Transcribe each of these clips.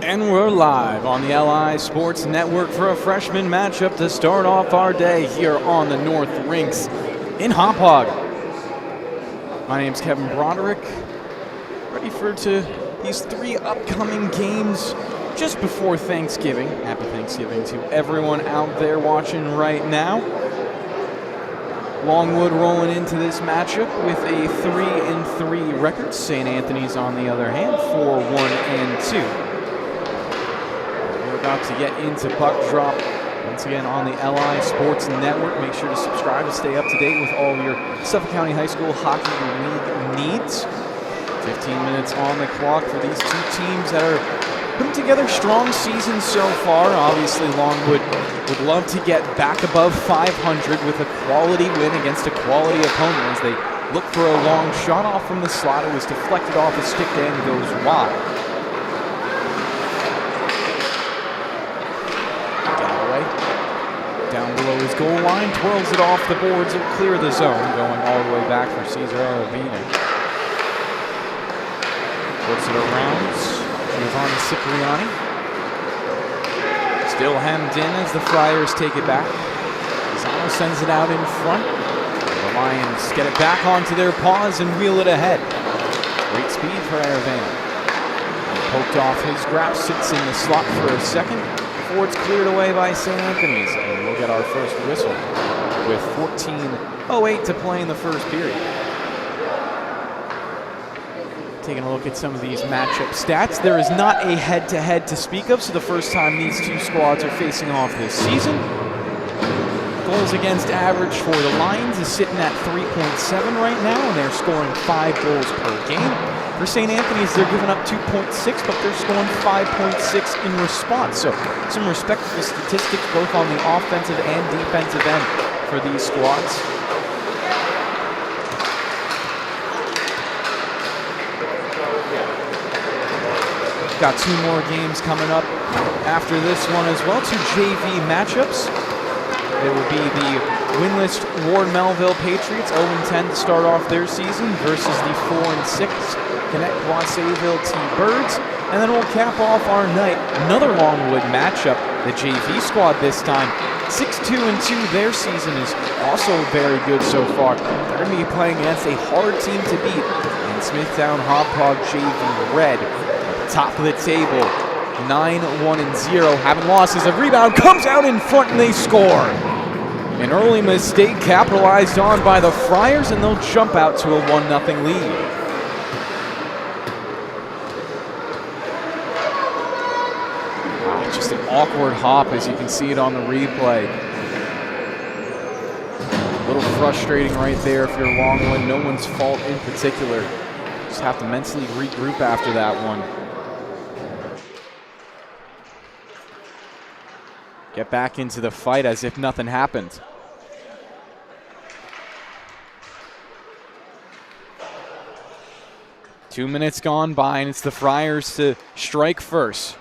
And we're live on the LI Sports Network for a freshman matchup to start off our day here on the North Rinks in Hauppauge. My name's Kevin Broderick, ready for these three upcoming games just before Thanksgiving. Happy Thanksgiving to everyone out there watching right now. Longwood rolling into this matchup with a 3-3 record. St. Anthony's, on the other hand, 4-1-2. We're about to get into puck drop once again on the LI Sports Network. Make sure to subscribe to stay up to date with all your Suffolk County High School Hockey League needs. 15 minutes on the clock for these two teams that are putting together strong seasons so far. Obviously, Longwood would love to get back above 500 with a quality win against a quality opponent as they look for a long shot off from the slot. It was deflected off a stick and goes wide. Down below his goal line, twirls it off the boards and clear the zone, going all the way back for Cesar Aravina. Puts it around. Move on to Cipriani. Still hemmed in as the Friars take it back. Zano sends it out in front. The Lions get it back onto their paws and wheel it ahead. Great speed for Aravena. Poked off his grab, sits in the slot for a second before it's cleared away by St. Anthony's. And we'll get our first whistle with 14:08 to play in the first period. Taking a look at some of these matchup stats. There is not a head-to-head to speak of, so the first time these two squads are facing off this season. Goals against average for the Lions is sitting at 3.7 right now, and they're scoring 5 goals per game. For St. Anthony's, they're giving up 2.6, but they're scoring 5.6 in response. So some respectable statistics both on the offensive and defensive end for these squads. Got 2 more games coming up after this one as well. 2 JV matchups. It will be the winless Ward Melville Patriots, 0-10 to start off their season, versus the 4-6 Connect Boisseville T-Birds. And then we'll cap off our night, another Longwood matchup. The JV squad this time, 6-2-2. Their season is also very good so far. They're going to be playing against a hard team to beat in Smithtown Hopog JV Red. Top of the table, 9-1-0, haven't lost as a rebound comes out in front and they score. An early mistake capitalized on by the Friars, and they'll jump out to a 1-0 lead. Just an awkward hop as you can see it on the replay. A little frustrating right there if you're Longwood. No one's fault in particular. Just have to mentally regroup after that one. Get back into the fight as if nothing happened. Two minutes gone by, and it's the Friars to strike first.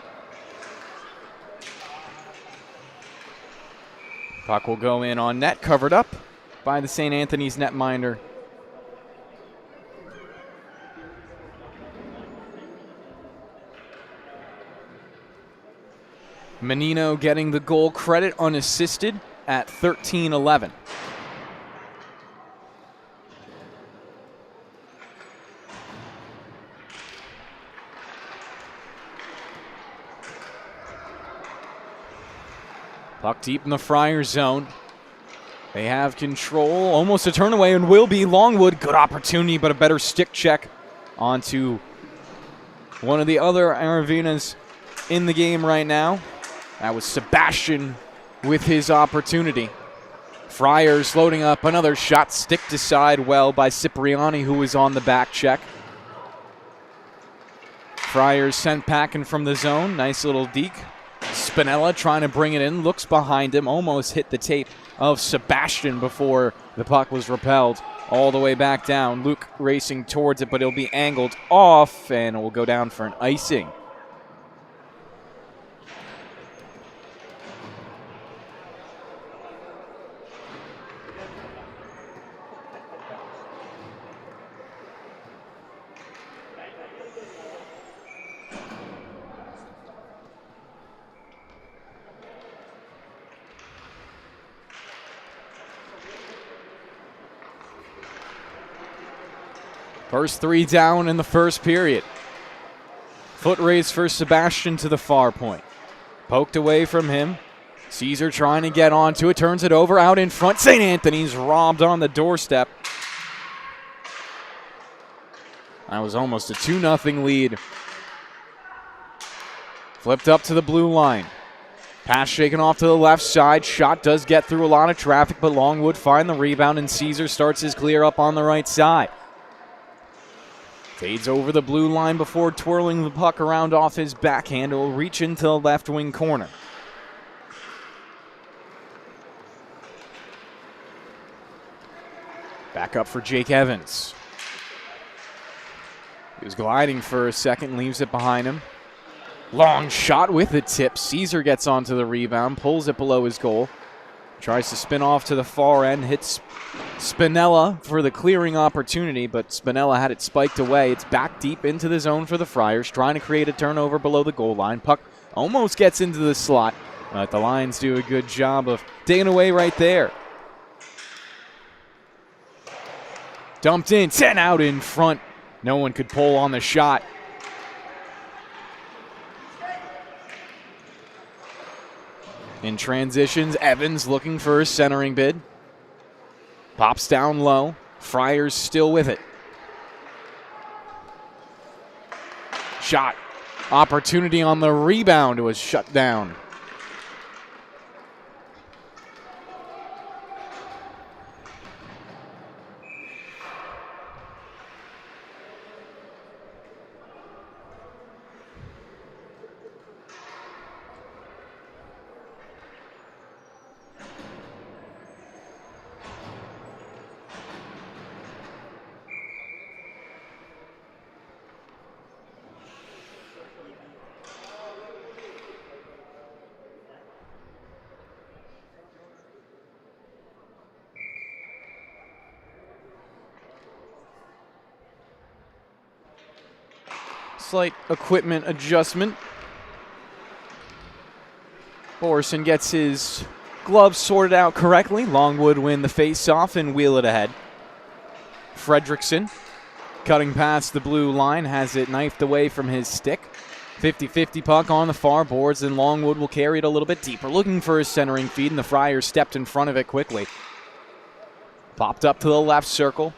Puck will go in on net, covered up by the St. Anthony's netminder. Menino getting the goal credit unassisted at 13-11. Puck deep in the Friars zone. They have control, almost a turnaway, and will be Longwood. Good opportunity, but a better stick check onto one of the other Aravenas in the game right now. That was Sebastian with his opportunity. Friars loading up another shot, sticked aside well by Cipriani, who was on the back check. Friars sent packing from the zone. Nice little deke. Spinella trying to bring it in, looks behind him, almost hit the tape of Sebastian before the puck was repelled all the way back down. Luke racing towards it, but it'll be angled off, and it will go down for an icing. First 3 down in the first period. Foot race for Sebastian to the far point. Poked away from him. Caesar trying to get onto it. Turns it over out in front. St. Anthony's robbed on the doorstep. That was almost a 2-0 lead. Flipped up to the blue line. Pass shaken off to the left side. Shot does get through a lot of traffic, but Longwood find the rebound, and Caesar starts his clear up on the right side. Fades over the blue line before twirling the puck around off his backhand. It will reach into the left wing corner. Back up for Jake Evans. He was gliding for a second, leaves it behind him. Long shot with the tip. Caesar gets onto the rebound, pulls it below his goal. Tries to spin off to the far end, hits Spinella for the clearing opportunity, but Spinella had it spiked away. It's back deep into the zone for the Friars, trying to create a turnover below the goal line. Puck almost gets into the slot, but the Lions do a good job of digging away right there. Dumped in, sent out in front. No one could pull on the shot. In transitions, Evans looking for a centering bid. Pops down low. Friars still with it. Shot. Opportunity on the rebound was shut down. Slight equipment adjustment. Borson gets his gloves sorted out correctly. Longwood win the face-off and wheel it ahead. Fredrickson cutting past the blue line, has it knifed away from his stick. 50-50 puck on the far boards, and Longwood will carry it a little bit deeper, looking for his centering feed, and the Friars stepped in front of it quickly. Popped up to the left circle.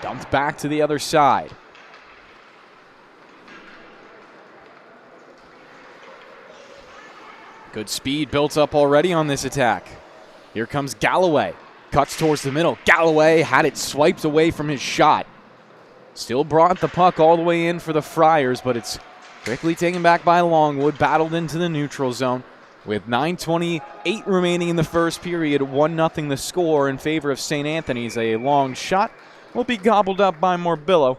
Dumped back to the other side. Good speed built up already on this attack. Here comes Galloway. Cuts towards the middle. Galloway had it swiped away from his shot. Still brought the puck all the way in for the Friars, but it's quickly taken back by Longwood. Battled into the neutral zone. With 9:28 remaining in the first period, 1-0 the score in favor of St. Anthony's. A long shot will be gobbled up by Morbillo.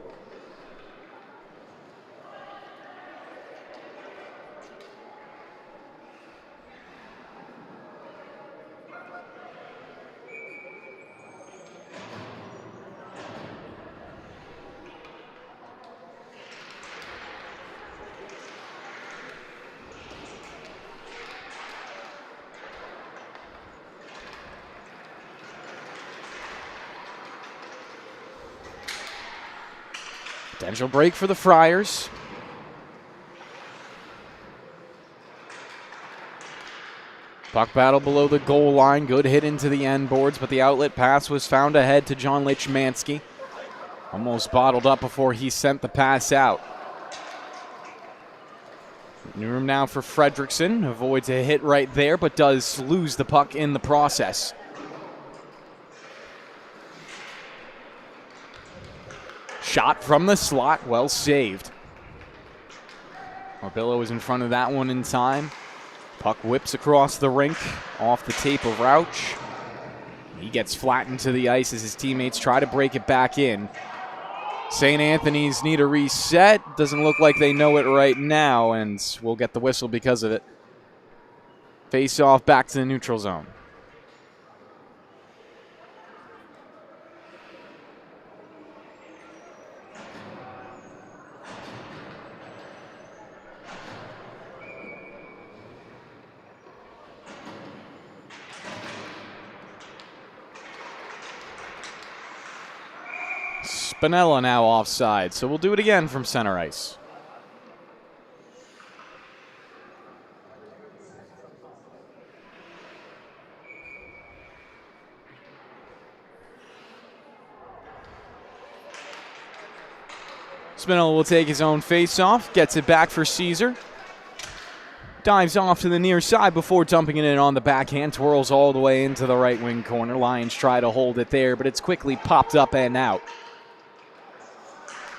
Potential break for the Friars. Puck battle below the goal line. Good hit into the end boards, but the outlet pass was found ahead to John Lichmansky. Almost bottled up before he sent the pass out. New room now for Fredrickson. Avoids a hit right there, but does lose the puck in the process. Shot from the slot, well saved. Morbillo is in front of that one in time. Puck whips across the rink, off the tape of Rauch. He gets flattened to the ice as his teammates try to break it back in. St. Anthony's need a reset. Doesn't look like they know it right now, and we'll get the whistle because of it. Face off back to the neutral zone. Spinella now offside, so we'll do it again from center ice. Spinella will take his own face-off, gets it back for Caesar. Dives off to the near side before dumping it in on the backhand. Twirls all the way into the right wing corner. Lions try to hold it there, but it's quickly popped up and out.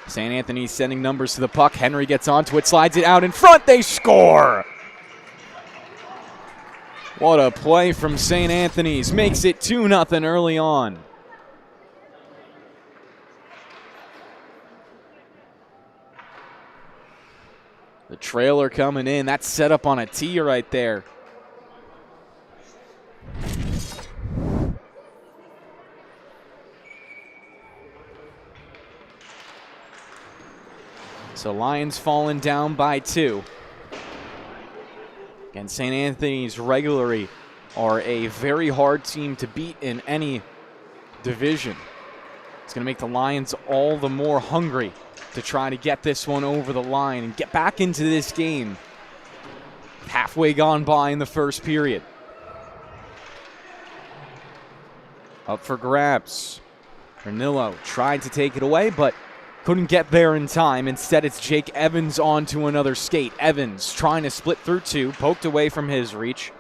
St. Anthony's sending numbers to the puck. Henry gets onto it, slides it out in front. They score! What a play from St. Anthony's. Makes it 2-0 early on. The trailer coming in. That's set up on a tee right there. So Lions falling down by 2. Again, St. Anthony's regularly are a very hard team to beat in any division. It's going to make the Lions all the more hungry to try to get this one over the line and get back into this game. Halfway gone by in the first period. Up for grabs. Renillo tried to take it away, but couldn't get there in time. Instead, it's Jake Evans on to another skate. Evans trying to split through 2, poked away from his reach.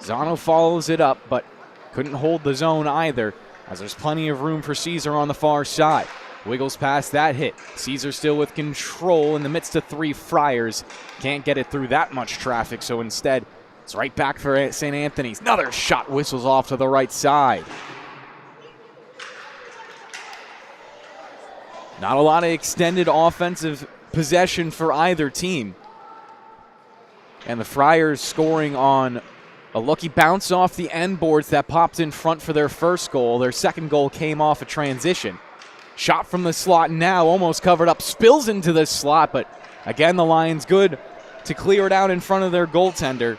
Zano follows it up, but couldn't hold the zone either, as there's plenty of room for Caesar on the far side. Wiggles past that hit. Caesar still with control in the midst of 3 Friars. Can't get it through that much traffic, so instead, it's right back for St. Anthony's. Another shot whistles off to the right side. Not a lot of extended offensive possession for either team. And the Friars scoring on a lucky bounce off the end boards that popped in front for their first goal. Their second goal came off a transition. Shot from the slot now, almost covered up, spills into the slot, but again, the Lions good to clear it out in front of their goaltender.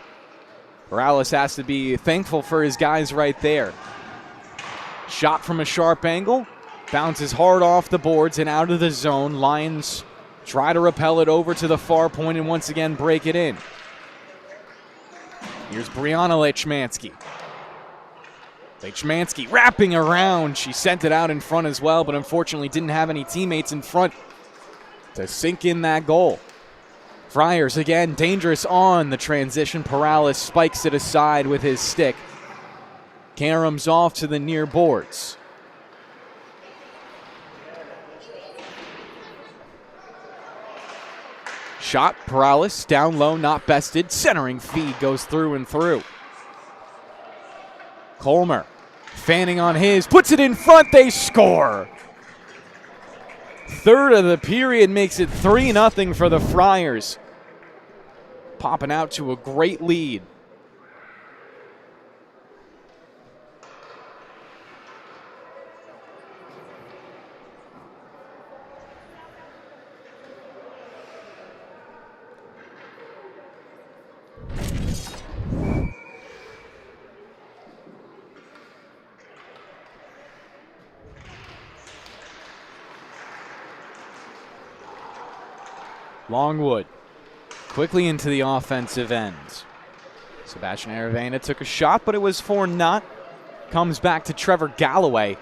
Morales has to be thankful for his guys right there. Shot from a sharp angle. Bounces hard off the boards and out of the zone. Lions try to repel it over to the far point and once again break it in. Here's Brianna Lechmansky. Lechmansky wrapping around. She sent it out in front as well, but unfortunately didn't have any teammates in front to sink in that goal. Friars again dangerous on the transition. Perales spikes it aside with his stick. Karams off to the near boards. Shot, Perales, down low, not bested. Centering feed goes through and through. Colmer, fanning on his, puts it in front, they score. Third of the period makes it 3-0 for the Friars. Popping out to a great lead. Longwood quickly into the offensive end. Sebastian Aravena took a shot, but it was for naught. Comes back to Trevor Galloway.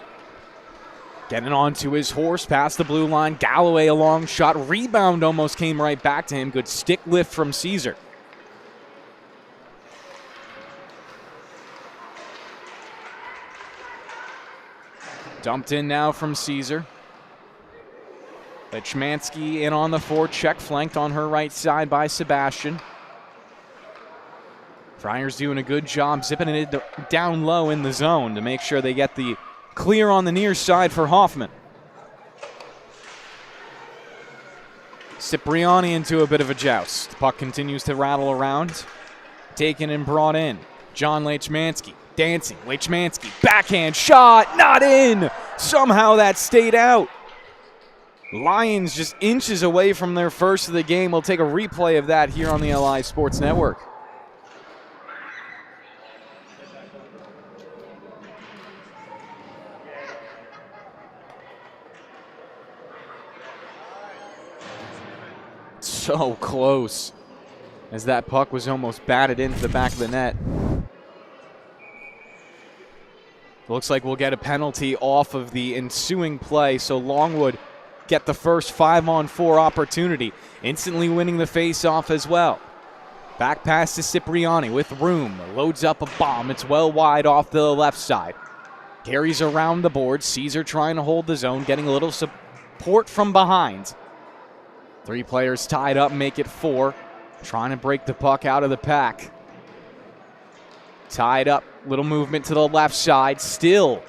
Getting onto his horse past the blue line. Galloway a long shot. Rebound almost came right back to him. Good stick lift from Caesar. Dumped in now from Caesar. Lechmansky in on the forecheck, flanked on her right side by Sebastian. Friars doing a good job zipping it down low in the zone to make sure they get the clear on the near side for Hoffman. Cipriani into a bit of a joust. The puck continues to rattle around. Taken and brought in. John Lechmansky dancing. Lechmansky, backhand shot, not in. Somehow that stayed out. Lions just inches away from their first of the game. We'll take a replay of that here on the LI Sports Network. So close, as that puck was almost batted into the back of the net. Looks like we'll get a penalty off of the ensuing play, so Longwood get the first 5-on-4 opportunity, instantly winning the face-off as well. Back pass to Cipriani with room, loads up a bomb. It's well wide off the left side. Carries around the board. Caesar trying to hold the zone, getting a little support from behind. 3 players tied up, make it 4. Trying to break the puck out of the pack. Tied up, little movement to the left side, still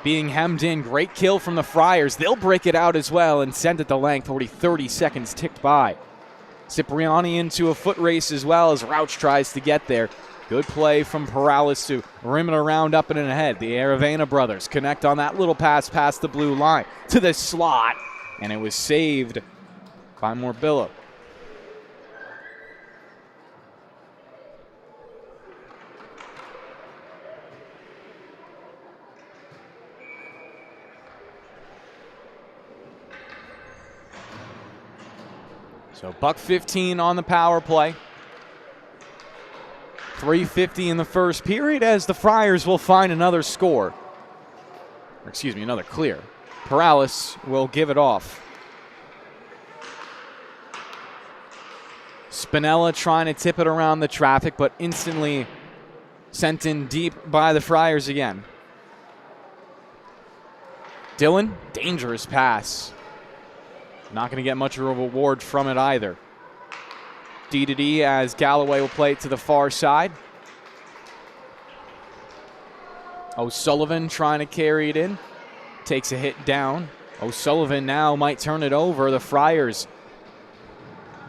being hemmed in. Great kill from the Friars. They'll break it out as well and send it the length. Already 30 seconds ticked by. Cipriani into a foot race as well as Rauch tries to get there. Good play from Perales to rim it around up and ahead. The Aravena brothers connect on that little pass past the blue line to the slot, and it was saved by Morbillo. So buck 15 on the power play. 3:50 in the first period as the Friars will find another score. Or excuse me, another clear. Perales will give it off. Spinella trying to tip it around the traffic, but instantly sent in deep by the Friars again. Dillon, dangerous pass. Not going to get much of a reward from it either. D as Galloway will play it to the far side. O'Sullivan trying to carry it in. Takes a hit down. O'Sullivan now might turn it over. The Friars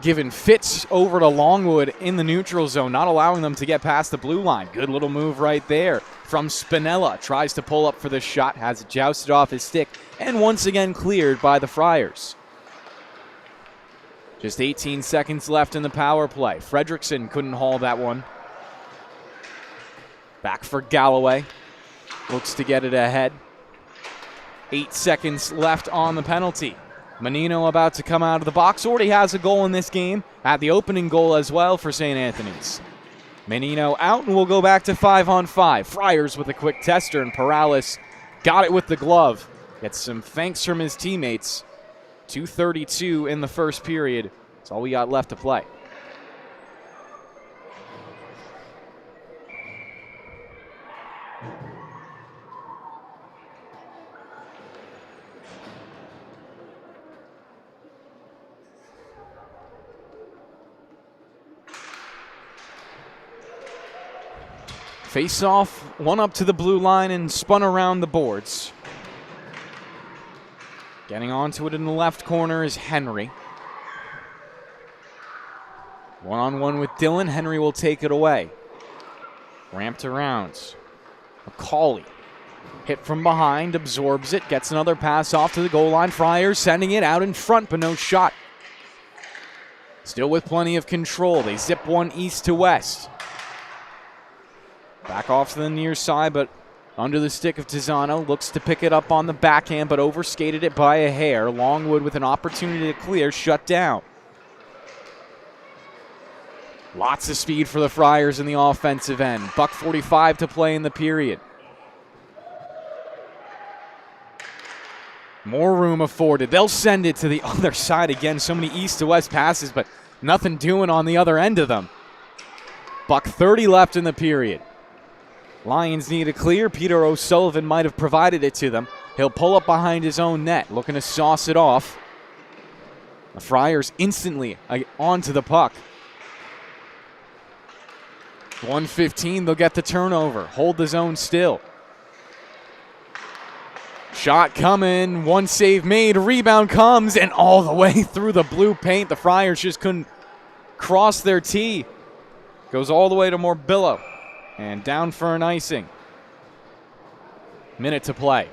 giving fits over to Longwood in the neutral zone, not allowing them to get past the blue line. Good little move right there from Spinella. Tries to pull up for the shot, has it jousted off his stick, and once again cleared by the Friars. Just 18 seconds left in the power play. Fredrickson couldn't haul that one. Back for Galloway. Looks to get it ahead. 8 seconds left on the penalty. Menino about to come out of the box. Already has a goal in this game. Had the opening goal as well for St. Anthony's. Menino out, and we'll go back to 5-on-5. Friars with a quick tester, and Perales got it with the glove. Gets some thanks from his teammates. 2:32 in the first period. That's all we got left to play. Face off, one up to the blue line and spun around the boards. Getting onto it in the left corner is Henry. One-on-one with Dillon. Henry will take it away. Ramped around. McCauley. Hit from behind, absorbs it, gets another pass off to the goal line. Friars sending it out in front, but no shot. Still with plenty of control. They zip one east to west. Back off to the near side, but under the stick of Tizzano. Looks to pick it up on the backhand, but overskated it by a hair. Longwood with an opportunity to clear, shut down. Lots of speed for the Friars in the offensive end. Buck 45 to play in the period. More room afforded. They'll send it to the other side again. So many east to west passes, but nothing doing on the other end of them. Buck 30 left in the period. Lions need a clear. Peter O'Sullivan might have provided it to them. He'll pull up behind his own net, looking to sauce it off. The Friars instantly onto the puck. 1:15, they'll get the turnover. Hold the zone still. Shot coming, one save made, rebound comes, and all the way through the blue paint. The Friars just couldn't cross their tee. Goes all the way to Morbillo, and down for an icing. Minute to play.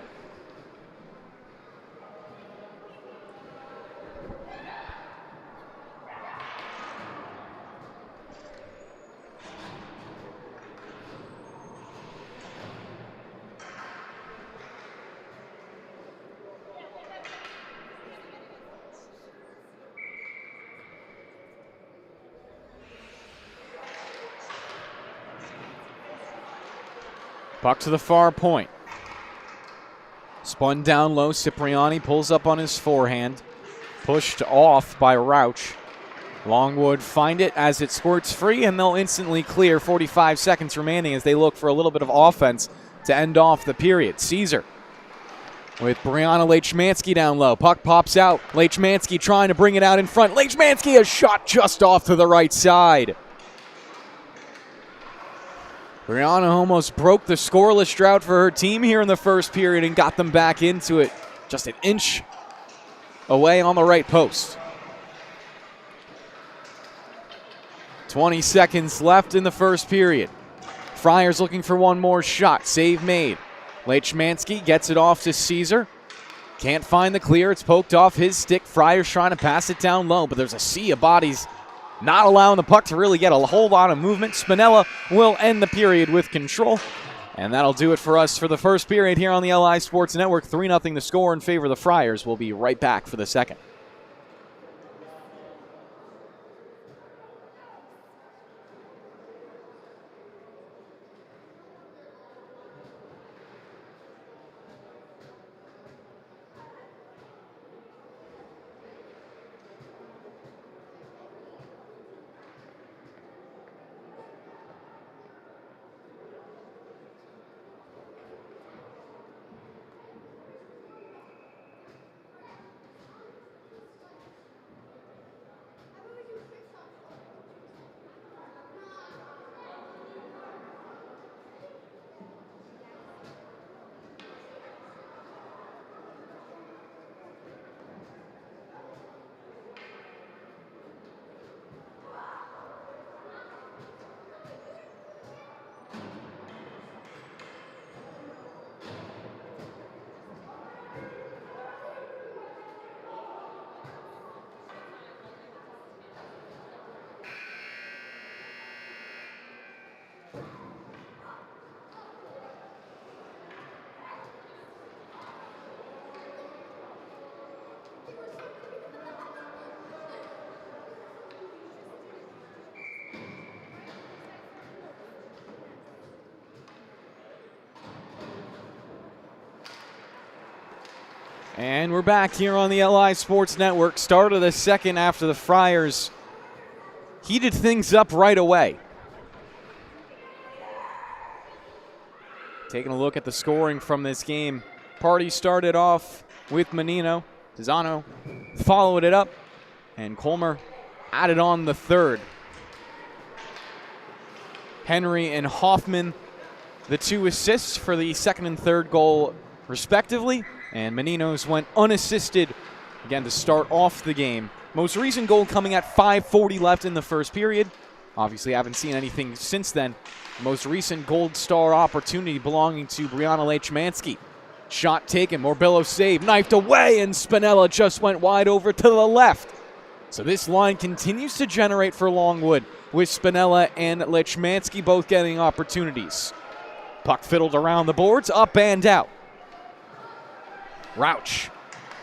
Puck to the far point. Spun down low. Cipriani pulls up on his forehand. Pushed off by Rauch. Longwood find it as it squirts free, and they'll instantly clear. 45 seconds remaining as they look for a little bit of offense to end off the period. Caesar with Brianna Lechmansky down low. Puck pops out. Lechmansky trying to bring it out in front. Lechmansky, a shot just off to the right side. Brianna almost broke the scoreless drought for her team here in the first period and got them back into it just an inch away on the right post. 20 seconds left in the first period. Friars looking for one more shot. Save made. Lechmansky gets it off to Caesar. Can't find the clear. It's poked off his stick. Friars trying to pass it down low, but there's a sea of bodies not allowing the puck to really get a whole lot of movement. Spinella will end the period with control. And that'll do it for us for the first period here on the LI Sports Network. 3-0 the score in favor of the Friars. We'll be right back for the second. And we're back here on the LI Sports Network. Start of the second after the Friars heated things up right away. Taking a look at the scoring from this game. Party started off with Menino. Tizano followed it up, and Colmer added on the third. Henry and Hoffman, the two assists for the second and third goal respectively. And Menino's went unassisted again to start off the game. Most recent goal coming at 5:40 left in the first period. Obviously haven't seen anything since then. Most recent Gold Star opportunity belonging to Brianna Lechmansky. Shot taken, Morbillo saved, knifed away, and Spinella just went wide over to the left. So this line continues to generate for Longwood, with Spinella and Lechmansky both getting opportunities. Puck fiddled around the boards, up and out. Rauch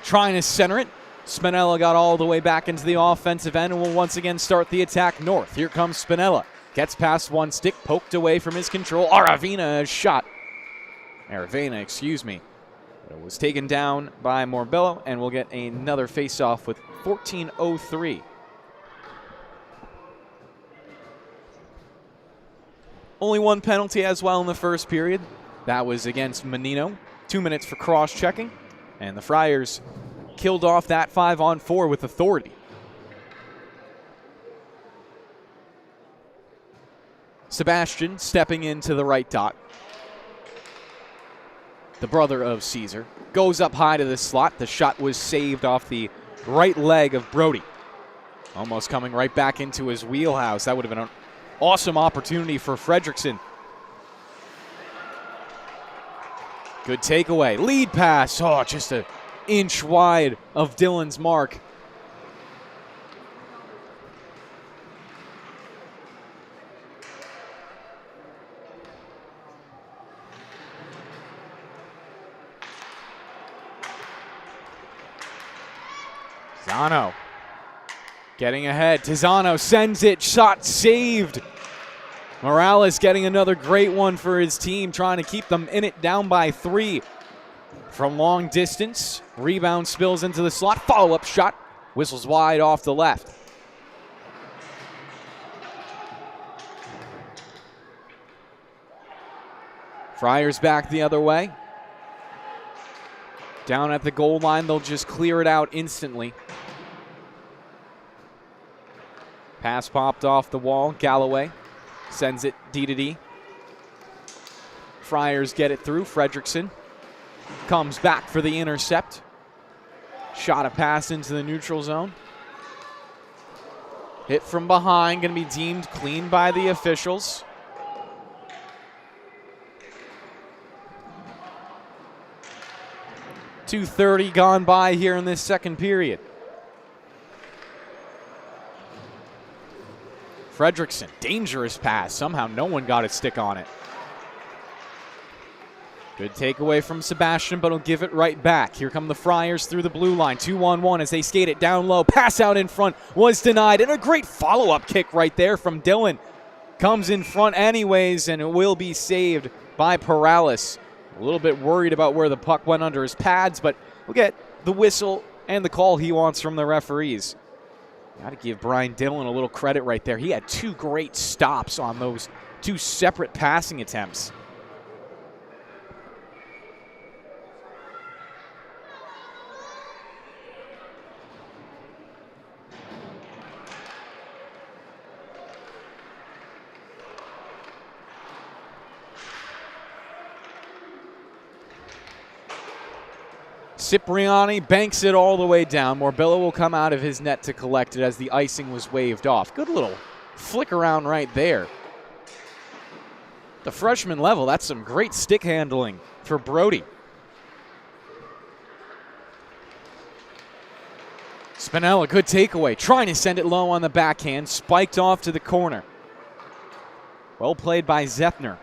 trying to center it. Spinella got all the way back into the offensive end and will once again start the attack north. Here comes Spinella. Gets past one stick, poked away from his control. Aravena shot. Aravena, excuse me. It was taken down by Morbillo, and we'll get another face-off with 14:03. Only one penalty as well in the first period. That was against Menino. 2 minutes for cross-checking. And the Friars killed off that 5-on-4 with authority. Sebastian stepping into the right dot. The brother of Caesar goes up high to the slot. The shot was saved off the right leg of Brody. Almost coming right back into his wheelhouse. That would have been an awesome opportunity for Fredrickson. Good takeaway. Lead pass. Oh, just an inch wide of Dylan's mark. Tizano getting ahead. Tizano sends it. Shot saved. Morales getting another great one for his team, trying to keep them in it, down by 3 from long distance. Rebound spills into the slot. Follow-up shot. Whistles wide off the left. Friars back the other way. Down at the goal line, they'll just clear it out instantly. Pass popped off the wall. Galloway sends it D to D. Friars get it through. Fredrickson comes back for the intercept. Shot a pass into the neutral zone. Hit from behind, going to be deemed clean by the officials. 2:30 gone by here in this second period. Fredrickson, dangerous pass. Somehow no one got a stick on it. Good takeaway from Sebastian, but he'll give it right back. Here come the Friars through the blue line. 2-on-1 as they skate it down low. Pass out in front was denied, and a great follow-up kick right there from Dylan. Comes in front anyways, and it will be saved by Perales. A little bit worried about where the puck went under his pads, but we'll get the whistle and the call he wants from the referees. Got to give Brian Dillon a little credit right there. He had 2 great stops on those 2 separate passing attempts. Cipriani banks it all the way down. Morbello will come out of his net to collect it as the icing was waved off. Good little flick around right there. The freshman level, that's some great stick handling for Brody. Spinella, good takeaway. Trying to send it low on the backhand. Spiked off to the corner. Well played by Zethner.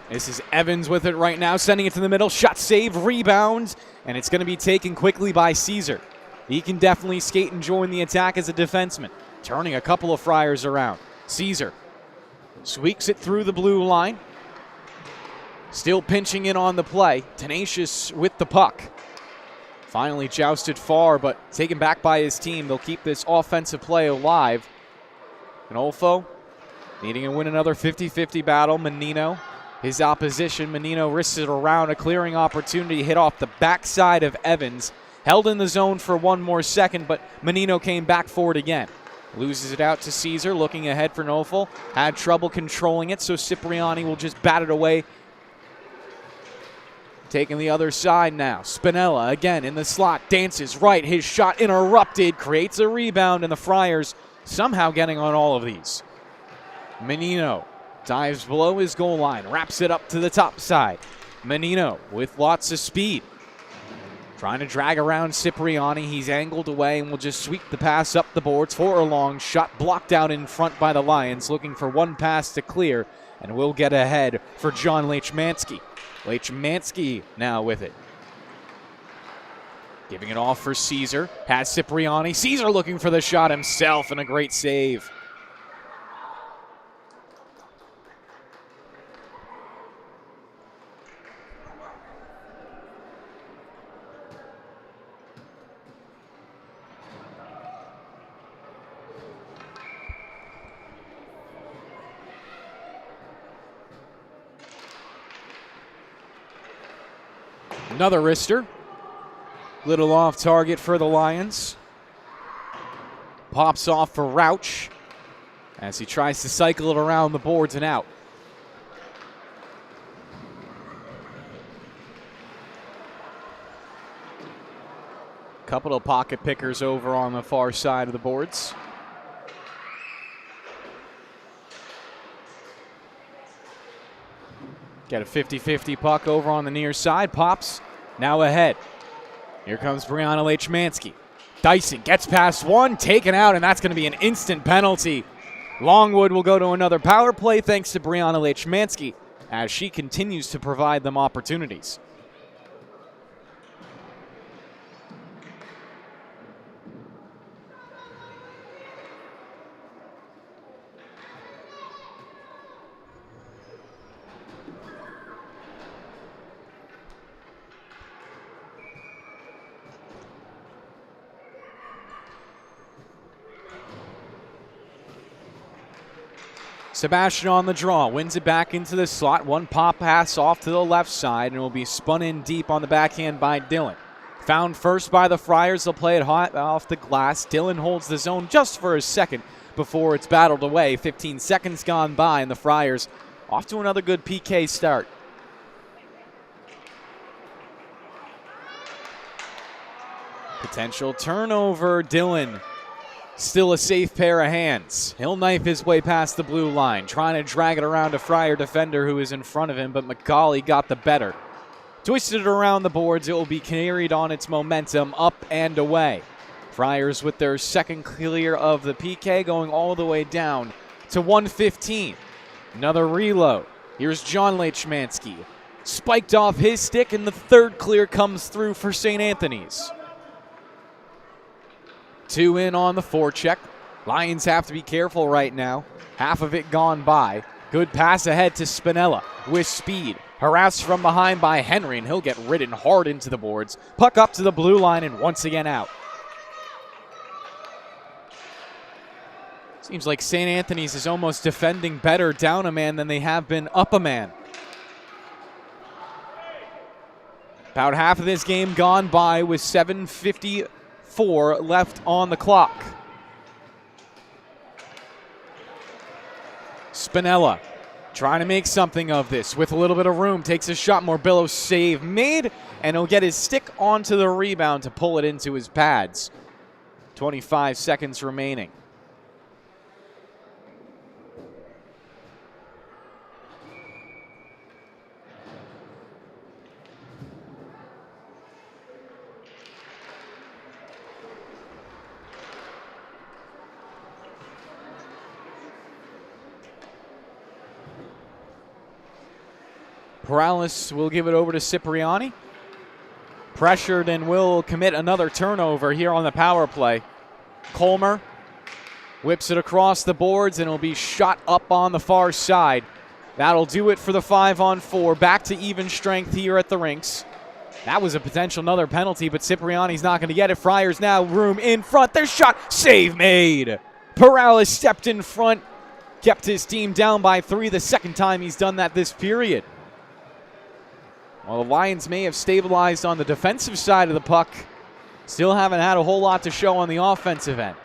This is Evans with it right now, sending it to the middle. Shot save, rebound, and it's going to be taken quickly by Caesar. He can definitely skate and join the attack as a defenseman, turning a couple of Friars around. Caesar sweeps it through the blue line. Still pinching in on the play. Tenacious with the puck. Finally jousted far, but taken back by his team. They'll keep this offensive play alive. Canolfo needing to win another 50-50 battle. Menino. His opposition, Menino risks it around, a clearing opportunity, hit off the backside of Evans. Held in the zone for one more second, but Menino came back for it again. Loses it out to Caesar, looking ahead for Nofel. Had trouble controlling it, so Cipriani will just bat it away. Taking the other side now. Spinella again in the slot, dances right. His shot interrupted, creates a rebound, and the Friars somehow getting on all of these. Menino dives below his goal line, wraps it up to the top side. Menino with lots of speed. Trying to drag around Cipriani. He's angled away and will just sweep the pass up the boards for a long shot. Blocked out in front by the Lions, looking for one pass to clear, and will get ahead for John Lechmansky. Lechmansky now with it. Giving it off for Caesar. Has Cipriani. Caesar looking for the shot himself, and a great save. Another wrister. Little off target for the Lions. Pops off for Rauch as he tries to cycle it around the boards and out. Couple of pocket pickers over on the far side of the boards. Get a 50-50 puck over on the near side. Pops now ahead. Here comes Brianna Lechmansky. Dyson gets past one, taken out, and that's going to be an instant penalty. Longwood will go to another power play thanks to Brianna Lechmansky as she continues to provide them opportunities. Sebastian on the draw, wins it back into the slot. One pop pass off to the left side, and will be spun in deep on the backhand by Dillon. Found first by the Friars. They'll play it hot off the glass. Dillon holds the zone just for a second before it's battled away. 15 seconds gone by, and the Friars off to another good PK start. Potential turnover. Dillon Still a safe pair of hands. He'll knife his way past the blue line, trying to drag it around a Friar defender who is in front of him, but McCauley got the better. Twisted it around the boards. It will be carried on its momentum up and away. Friars with their second clear of the PK, going all the way down to 115. Another reload. Here's John Lechmansky. Spiked off his stick, and the third clear comes through for St. Anthony's. 2 in on the forecheck. Lions have to be careful right now. Half of it gone by. Good pass ahead to Spinella with speed. Harassed from behind by Henry, and he'll get ridden hard into the boards. Puck up to the blue line and once again out. Seems like St. Anthony's is almost defending better down a man than they have been up a man. About half of this game gone by with 7:54 left on the clock. Spinella trying to make something of this with a little bit of room. Takes a shot. Morbillo save made, and he'll get his stick onto the rebound to pull it into his pads. 25 seconds remaining. Perales will give it over to Cipriani. Pressured and will commit another turnover here on the power play. Colmer whips it across the boards, and it'll be shot up on the far side. That'll do it for the 5-on-4. Back to even strength here at the rinks. That was a potential another penalty, but Cipriani's not going to get it. Friars now room in front. Their shot. Save made. Perales stepped in front. Kept his team down by 3. The second time he's done that this period. While the Lions may have stabilized on the defensive side of the puck, still haven't had a whole lot to show on the offensive end.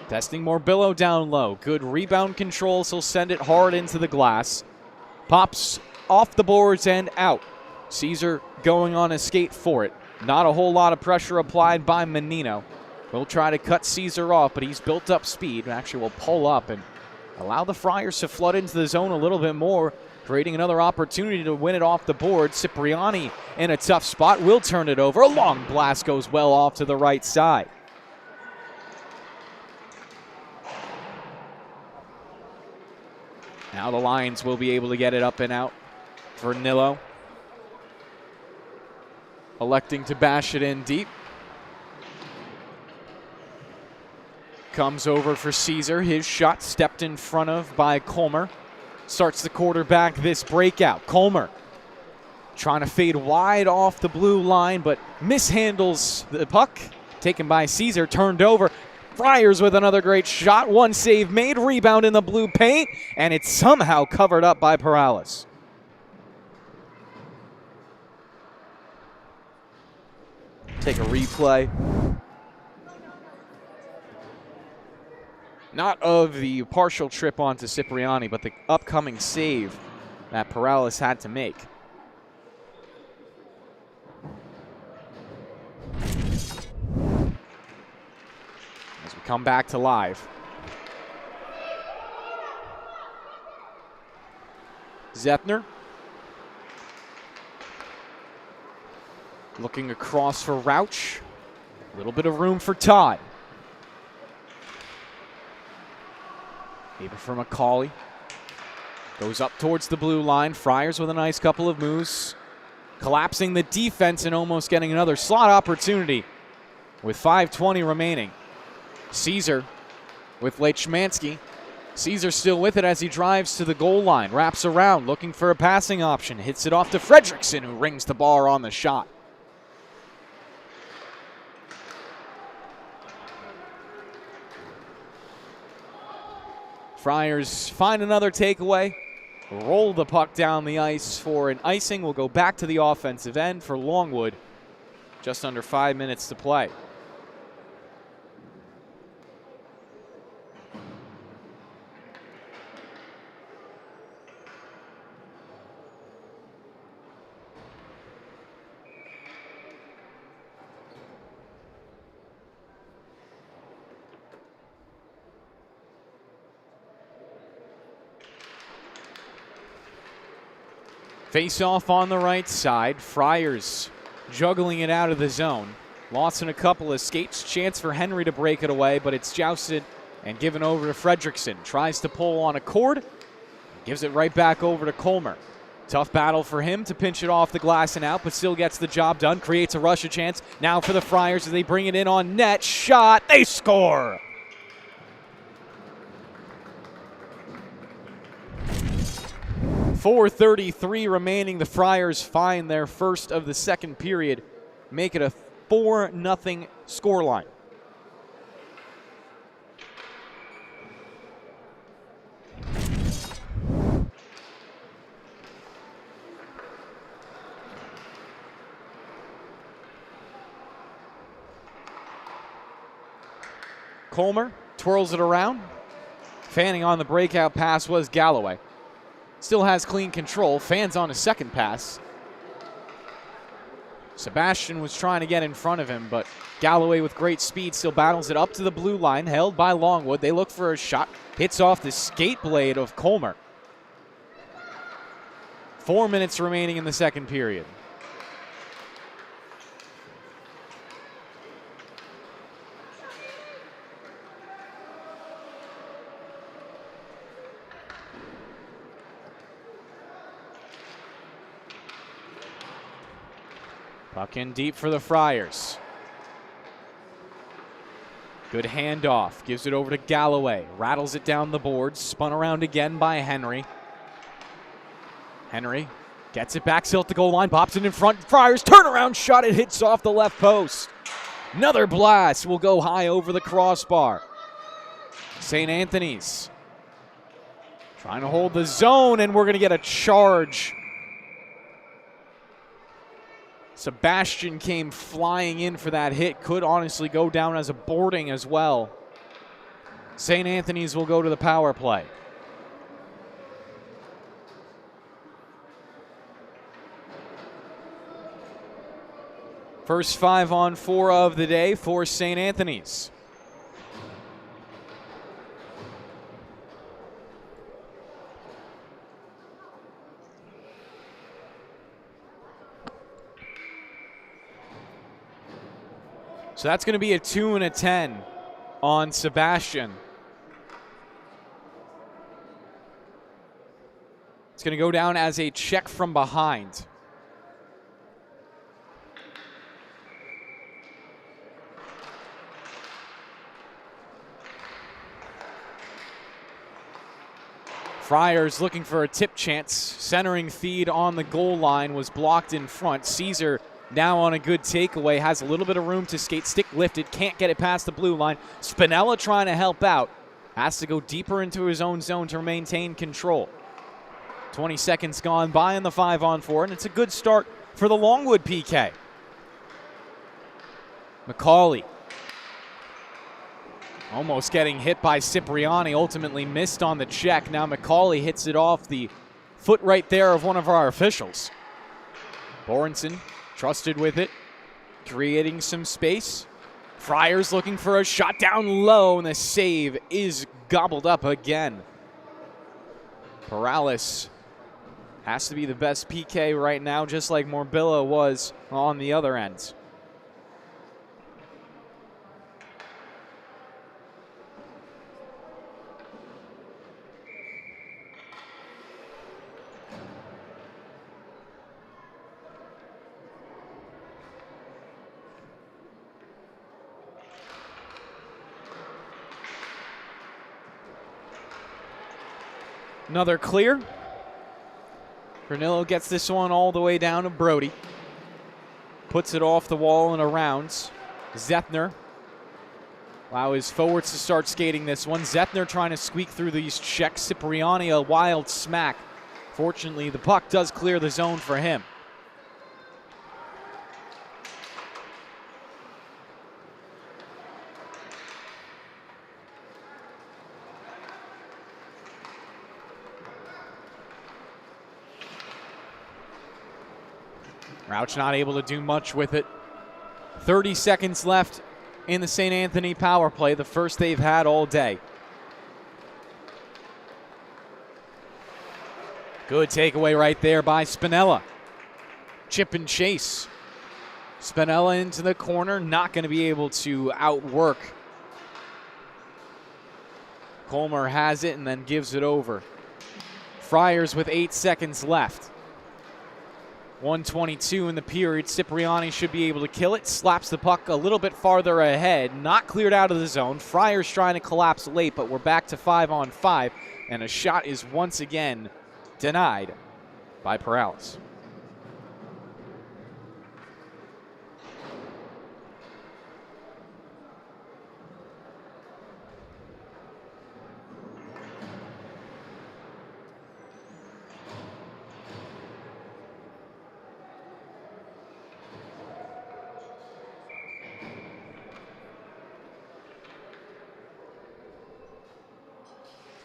Testing Morbillo down low. Good rebound control, so he'll send it hard into the glass. Pops off the boards and out. Caesar going on a skate for it. Not a whole lot of pressure applied by Menino. We'll try to cut Caesar off, but he's built up speed. Actually, will pull up and allow the Friars to flood into the zone a little bit more, creating another opportunity to win it off the board. Cipriani in a tough spot will turn it over. A long blast goes well off to the right side. Now the Lions will be able to get it up and out for Nilo. Electing to bash it in deep. Comes over for Caesar. His shot stepped in front of by Colmer. Starts the quarterback this breakout. Colmer trying to fade wide off the blue line, but mishandles the puck. Taken by Caesar, turned over. Friars with another great shot. One save made. Rebound in the blue paint, and it's somehow covered up by Perales. Take a replay. Not of the partial trip onto Cipriani, but the upcoming save that Perales had to make. As we come back to live. Zepner. Looking across for Rauch. A little bit of room for Todd. Maybe for McCauley. Goes up towards the blue line. Friars with a nice couple of moves. Collapsing the defense and almost getting another slot opportunity with 5:20 remaining. Caesar with Lechmansky. Caesar still with it as he drives to the goal line. Wraps around looking for a passing option. Hits it off to Fredrickson, who rings the bar on the shot. Friars find another takeaway, roll the puck down the ice for an icing. Will go back to the offensive end for Longwood. Just under 5 minutes to play. Face off on the right side. Friars juggling it out of the zone. Lost in a couple of skates. Chance for Henry to break it away, but it's jousted and given over to Fredrickson. Tries to pull on a cord. Gives it right back over to Colmer. Tough battle for him to pinch it off the glass and out, but still gets the job done. Creates a Russia chance. Now for the Friars as they bring it in on net. Shot. They score. .433 remaining. The Friars find their first of the second period. Make it a 4-0 scoreline. Colmer twirls it around. Fanning on the breakout pass was Galloway. Still has clean control. Fans on a second pass. Sebastian was trying to get in front of him, but Galloway with great speed still battles it up to the blue line, held by Longwood. They look for a shot. Hits off the skate blade of Colmer. 4 minutes remaining in the second period. Puck in deep for the Friars. Good handoff. Gives it over to Galloway. Rattles it down the boards. Spun around again by Henry. Henry gets it back. Still at the goal line. Pops it in front. Friars turnaround shot. It hits off the left post. Another blast will go high over the crossbar. St. Anthony's trying to hold the zone, and we're going to get a charge. Sebastian came flying in for that hit. Could honestly go down as a boarding as well. St. Anthony's will go to the power play. First 5-on-4 of the day for St. Anthony's. So that's going to be a 2 and a 10 on Sebastian. It's going to go down as a check from behind. Friars looking for a tip chance. Centering feed on the goal line was blocked in front. Caesar now on a good takeaway, has a little bit of room to skate, stick lifted, can't get it past the blue line. Spinella trying to help out, has to go deeper into his own zone to maintain control. 20 seconds gone by in the 5-on-4, and it's a good start for the Longwood PK. McCauley almost getting hit by Cipriani, ultimately missed on the check. Now McCauley hits it off the foot right there of one of our officials. Borenson trusted with it, creating some space. Friars looking for a shot down low, and the save is gobbled up again. Perales has to be the best PK right now, just like Morbilla was on the other end. Another clear. Granillo gets this one all the way down to Brody. Puts it off the wall and around. Zethner. Allow his forwards to start skating this one. Zethner trying to squeak through these checks. Cipriani a wild smack. Fortunately, the puck does clear the zone for him. Rauch not able to do much with it. 30 seconds left in the St. Anthony power play, the first they've had all day. Good takeaway right there by Spinella. Chip and chase. Spinella into the corner, not going to be able to outwork. Colmer has it and then gives it over. Friars with 8 seconds left. 1:22 in the period. Cipriani should be able to kill it. Slaps the puck a little bit farther ahead. Not cleared out of the zone. Friars trying to collapse late, but we're back to 5-on-5. And a shot is once again denied by Perales.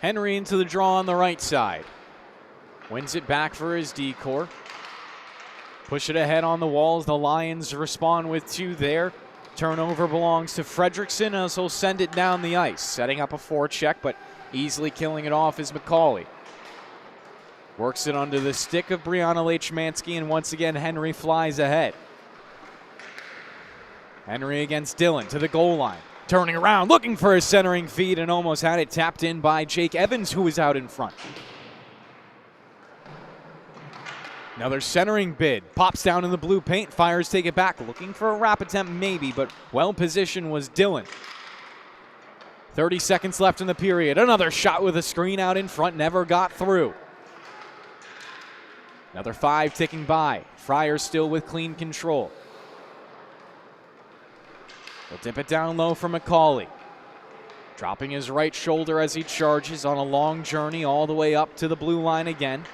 Henry into the draw on the right side. Wins it back for his decor. Push it ahead on the walls. The Lions respond with 2 there. Turnover belongs to Fredrickson as he'll send it down the ice. Setting up a forecheck, but easily killing it off is McCauley. Works it under the stick of Brianna Lechmansky, and once again Henry flies ahead. Henry against Dillon to the goal line. Turning around, looking for a centering feed, and almost had it tapped in by Jake Evans, who was out in front. Another centering bid. Pops down in the blue paint. Fires take it back. Looking for a wrap attempt, maybe, but well-positioned was Dillon. 30 seconds left in the period. Another shot with a screen out in front. Never got through. Another 5 ticking by. Friars still with clean control. He'll dip it down low for McCauley. Dropping his right shoulder as he charges on a long journey all the way up to the blue line again.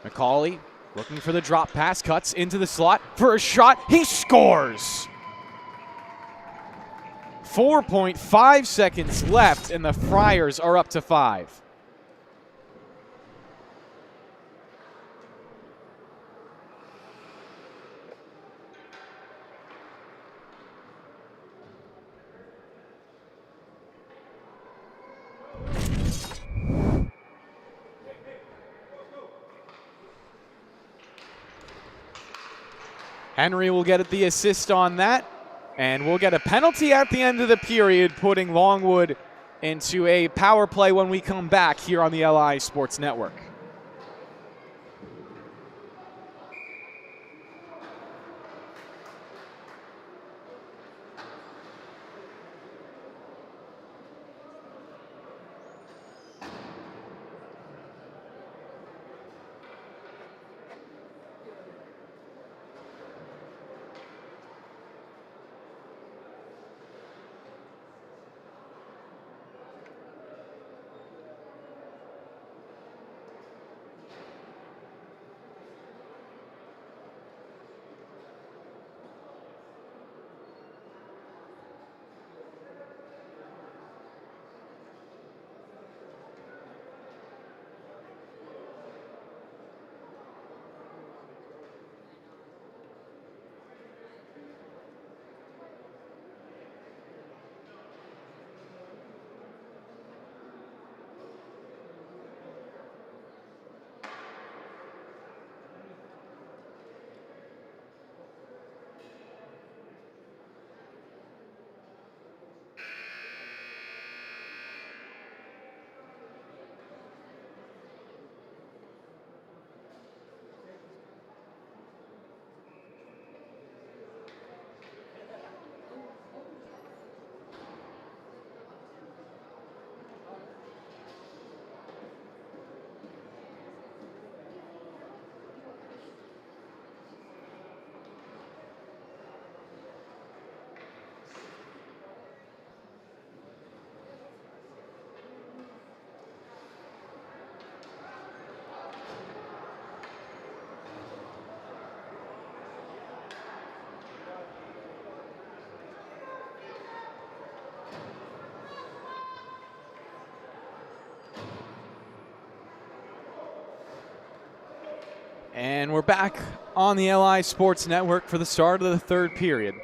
McCauley looking for the drop pass, cuts into the slot for a shot. He scores! 4.5 seconds left, and the Friars are up to 5. Henry will get the assist on that, and we'll get a penalty at the end of the period, putting Longwood into a power play when we come back here on the LI Sports Network. And we're back on the LI Sports Network for the start of the third period.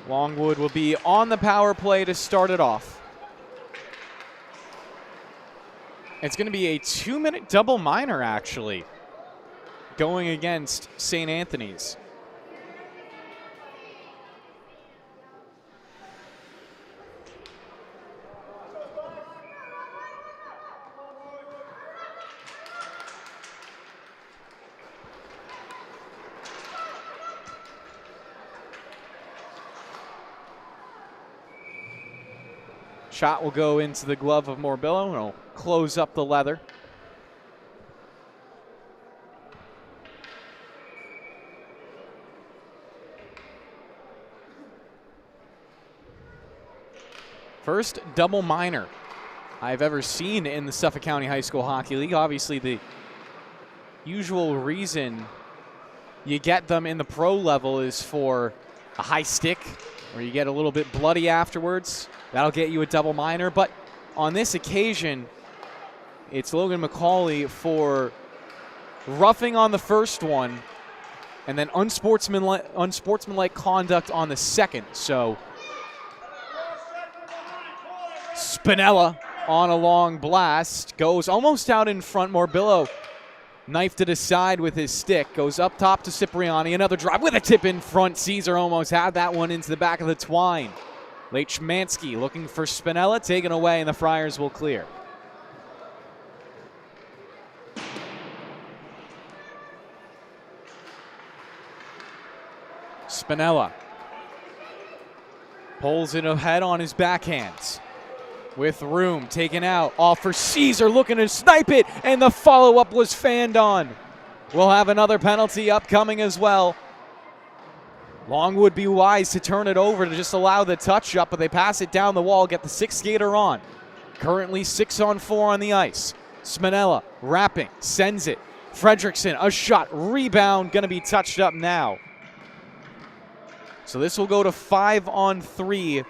Longwood will be on the power play to start it off. It's going to be a 2-minute double minor, actually, going against St. Anthony's. Shot will go into the glove of Morbillo, and it'll close up the leather. First double minor I've ever seen in the Suffolk County High School Hockey League. Obviously, the usual reason you get them in the pro level is for a high stick, or you get a little bit bloody afterwards. That'll get you a double minor. But on this occasion, it's Logan McCauley for roughing on the first one and then unsportsmanlike conduct on the second. So Spinella on a long blast, goes almost out in front. Morbillo knifed it aside with his stick, goes up top to Cipriani. Another drive with a tip in front. Caesar almost had that one into the back of the twine. Lechmansky looking for Spinella, taken away, and the Friars will clear. Spinella pulls it ahead on his backhands. With room, taken out, off for Caesar, looking to snipe it, and the follow-up was fanned on. We'll have another penalty upcoming as well. Longwood be wise to turn it over to just allow the touch-up, but they pass it down the wall, get the sixth skater on. Currently 6-on-4 on the ice. Spinella wrapping, sends it. Fredrickson, a shot, rebound, going to be touched up now. So this will go to 5-on-3.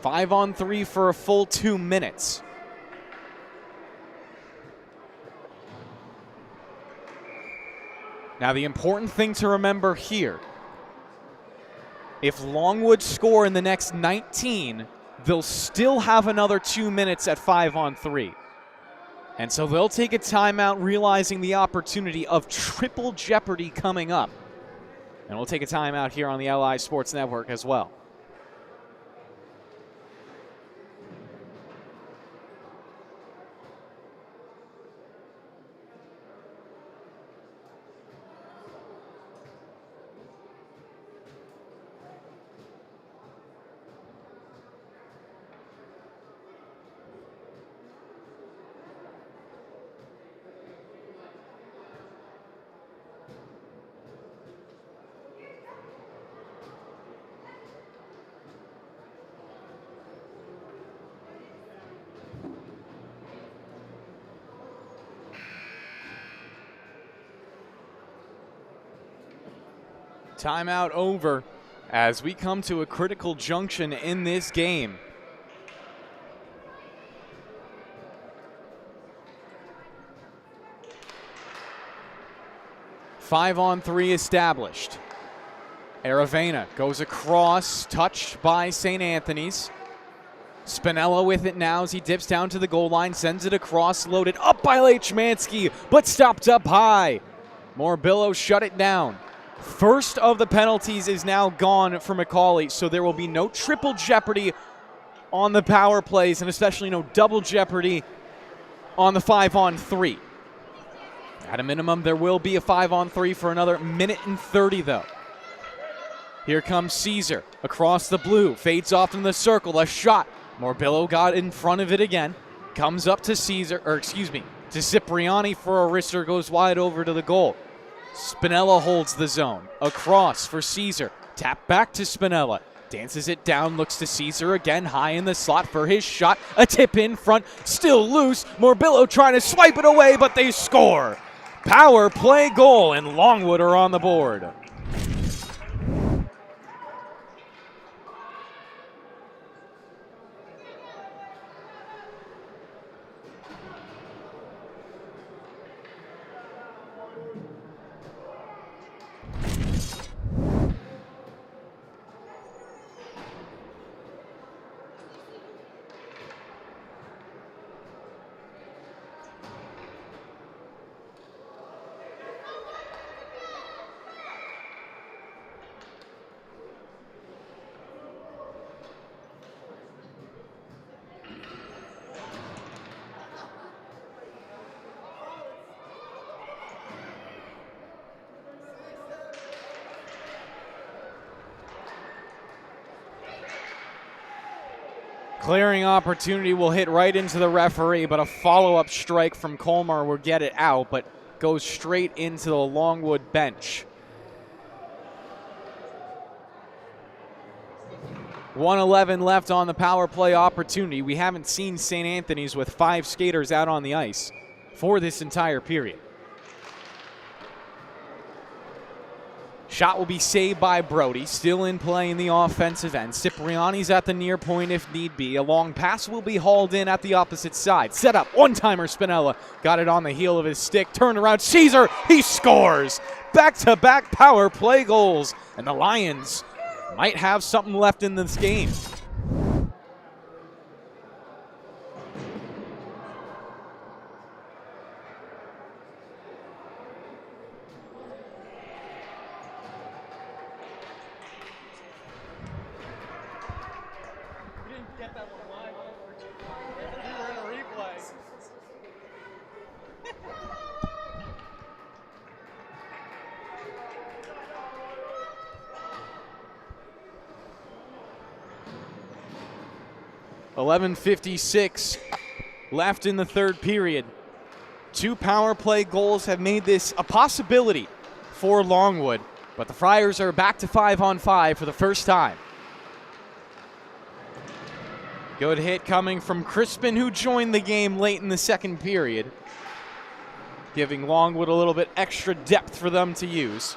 Five on three for a full 2 minutes. Now the important thing to remember here, if Longwood score in the next 19, they'll still have another 2 minutes at 5-on-3. And so they'll take a timeout, realizing the opportunity of triple jeopardy coming up. And we'll take a timeout here on the LI Sports Network as well. Timeout over as we come to a critical junction in this game. Five-on-3 established. Aravena goes across, touched by St. Anthony's. Spinella with it now as he dips down to the goal line, sends it across, loaded up by Lechmansky, but stopped up high. Morbillo shut it down. First of the penalties is now gone for McCauley, so there will be no triple jeopardy on the power plays, and especially no double jeopardy on the 5-on-3. At a minimum, there will be a 5-on-3 for another minute and 30, though. Here comes Caesar across the blue, fades off in the circle, a shot. Morbillo got in front of it again, comes up to to Cipriani for a wrister, goes wide over to the goal. Spinella holds the zone. Across for Caesar. Tap back to Spinella. Dances it down, looks to Caesar again, high in the slot for his shot. A tip in front, still loose. Morbillo trying to swipe it away, but they score. Power play goal, and Longwood are on the board. Clearing opportunity will hit right into the referee, but a follow-up strike from Colmar will get it out, but goes straight into the Longwood bench. 1:11 left on the power play opportunity. We haven't seen St. Anthony's with 5 skaters out on the ice for this entire period. Shot will be saved by Brody, still in play in the offensive end. Cipriani's at the near point if need be. A long pass will be hauled in at the opposite side. Set up, one-timer Spinella. Got it on the heel of his stick, turned around, Caesar, he scores! Back-to-back power play goals, and the Lions might have something left in this game. Get that one live. We were in a replay. .11:56 left in the third period. 2 power play goals have made this a possibility for Longwood, but the Friars are back to 5-on-5 for the first time. Good hit coming from Crispin, who joined the game late in the second period, giving Longwood a little bit extra depth for them to use.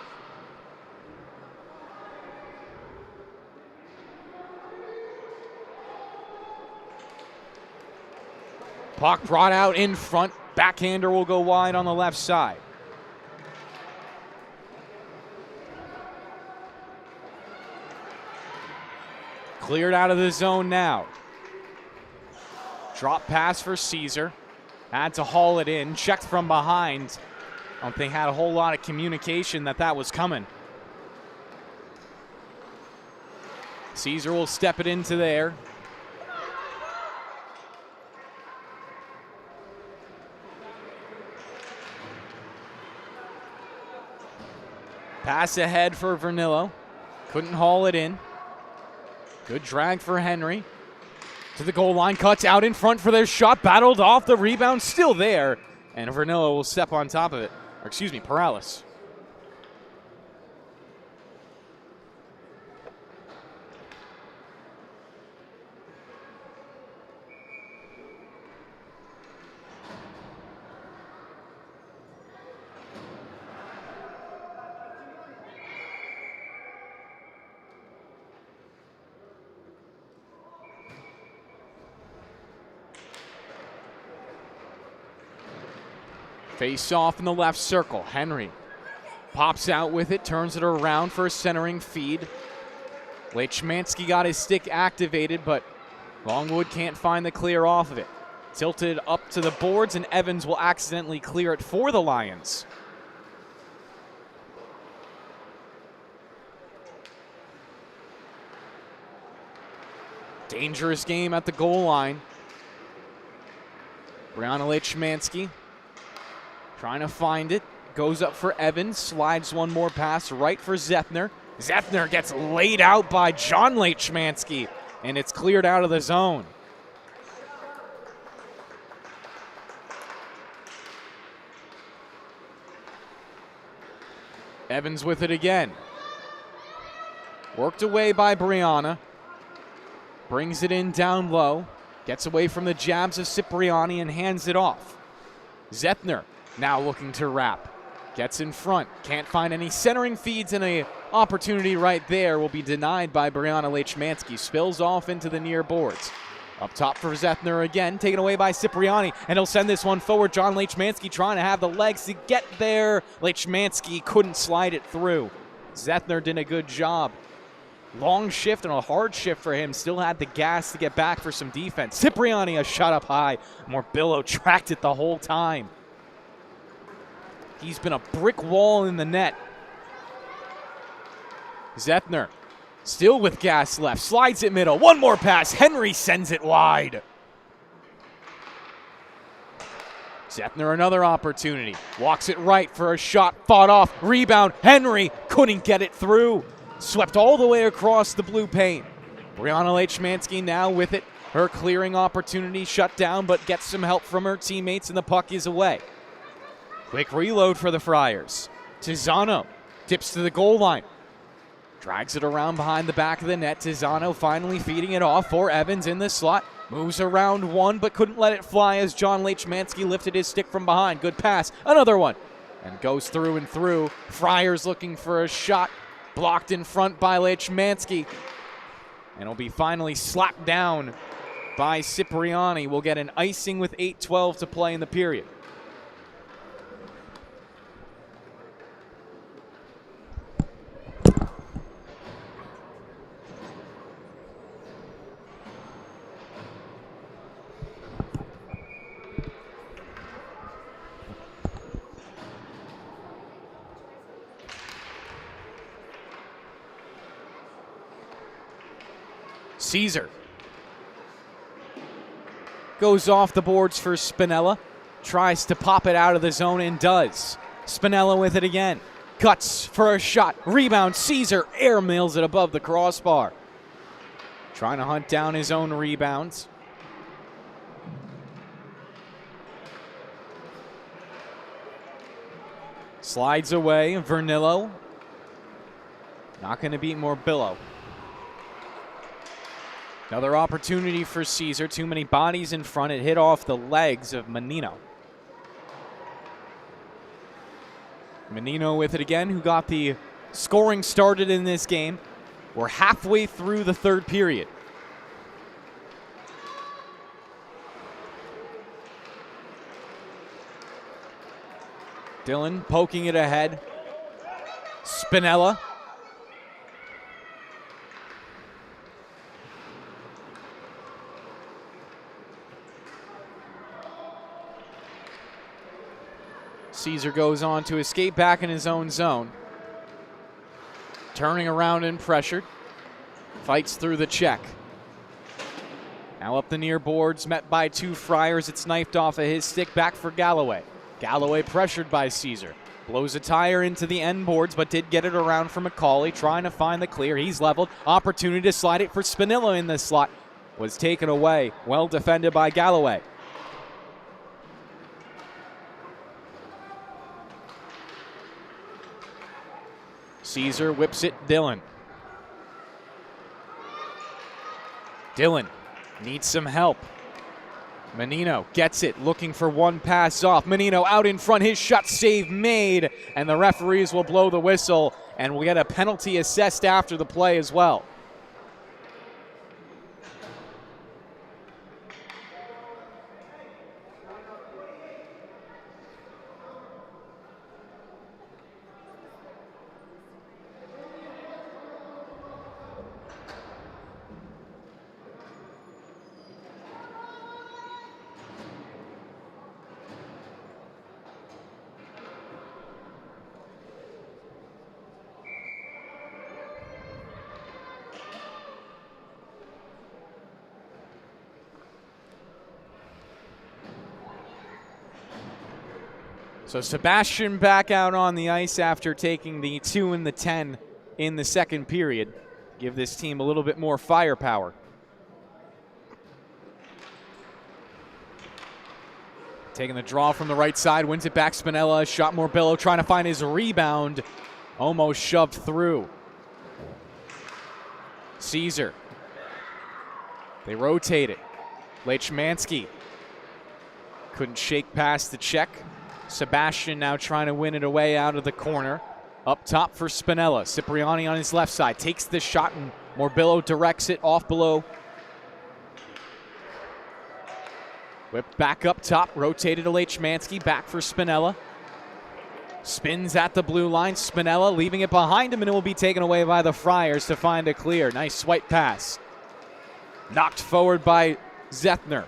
Puck brought out in front. Backhander will go wide on the left side. Cleared out of the zone now. Drop pass for Caesar. Had to haul it in. Checked from behind. I don't think had a whole lot of communication that was coming. Caesar will step it into there. Pass ahead for Vernillo. Couldn't haul it in. Good drag for Henry. To the goal line, cuts out in front for their shot. Battled off, the rebound still there. And Vernillo will step on top of it. Or excuse me, Paralis. Face off in the left circle. Henry pops out with it, turns it around for a centering feed. Lechmansky got his stick activated, but Longwood can't find the clear off of it. Tilted up to the boards, and Evans will accidentally clear it for the Lions. Dangerous game at the goal line. Brianna Lechmansky trying to find it. Goes up for Evans. Slides one more pass right for Zethner. Zethner gets laid out by John Lechmansky, and it's cleared out of the zone. Evans with it again. Worked away by Brianna. Brings it in down low. Gets away from the jabs of Cipriani and hands it off. Zethner now looking to wrap. Gets in front. Can't find any centering feeds, and an opportunity right there will be denied by Brianna Lechmansky. Spills off into the near boards. Up top for Zethner again. Taken away by Cipriani, and he'll send this one forward. John Lechmansky trying to have the legs to get there. Lechmansky couldn't slide it through. Zethner did a good job. Long shift and a hard shift for him. Still had the gas to get back for some defense. Cipriani a shot up high. Morbillo tracked it the whole time. He's been a brick wall in the net. Zethner still with gas left. Slides it middle. One more pass. Henry sends it wide. Zethner another opportunity. Walks it right for a shot. Fought off. Rebound. Henry couldn't get it through. Swept all the way across the blue paint. Brianna Lechmansky now with it. Her clearing opportunity shut down, but gets some help from her teammates, and the puck is away. Quick reload for the Friars. Tiziano tips to the goal line. Drags it around behind the back of the net. Tiziano finally feeding it off for Evans in the slot. Moves around one, but couldn't let it fly as John Lechmansky lifted his stick from behind. Good pass. Another one. And goes through and through. Friars looking for a shot. Blocked in front by Lechmansky. And will be finally slapped down by Cipriani. We'll get an icing with 8:12 to play in the period. Caesar goes off the boards for Spinella. Tries to pop it out of the zone and does. Spinella with it again. Cuts for a shot. Rebound. Caesar airmails it above the crossbar. Trying to hunt down his own rebounds. Slides away. Vernillo. Not going to beat Morbillo. Another opportunity for Caesar. Too many bodies in front. It hit off the legs of Menino. Menino with it again, who got the scoring started in this game. We're halfway through the third period. Dillon poking it ahead. Spinella. Caesar goes on to escape back in his own zone. Turning around and pressured. Fights through the check. Now up the near boards, met by two Friars. It's knifed off of his stick, back for Galloway. Galloway pressured by Caesar. Blows a tire into the end boards, but did get it around for McCauley. Trying to find the clear. He's leveled. Opportunity to slide it for Spinella in the slot. Was taken away. Well defended by Galloway. Caesar whips it. Dillon. Dillon needs some help. Menino gets it, looking for one pass off. Menino out in front, his shot save made, and the referees will blow the whistle, and we'll get a penalty assessed after the play as well. So Sebastian back out on the ice after taking the 2 and the 10 in the second period. Give this team a little bit more firepower. Taking the draw from the right side, wins it back. Spinella, shot Morbillo, trying to find his rebound. Almost shoved through. Caesar. They rotate it. Lechmansky couldn't shake past the check. Sebastian now trying to win it away out of the corner. Up top for Spinella. Cipriani on his left side takes the shot, and Morbillo directs it off below. Whipped back up top, rotated to Lechmansky, back for Spinella. Spins at the blue line. Spinella leaving it behind him, and it will be taken away by the Friars to find a clear. Nice swipe pass. Knocked forward by Zethner.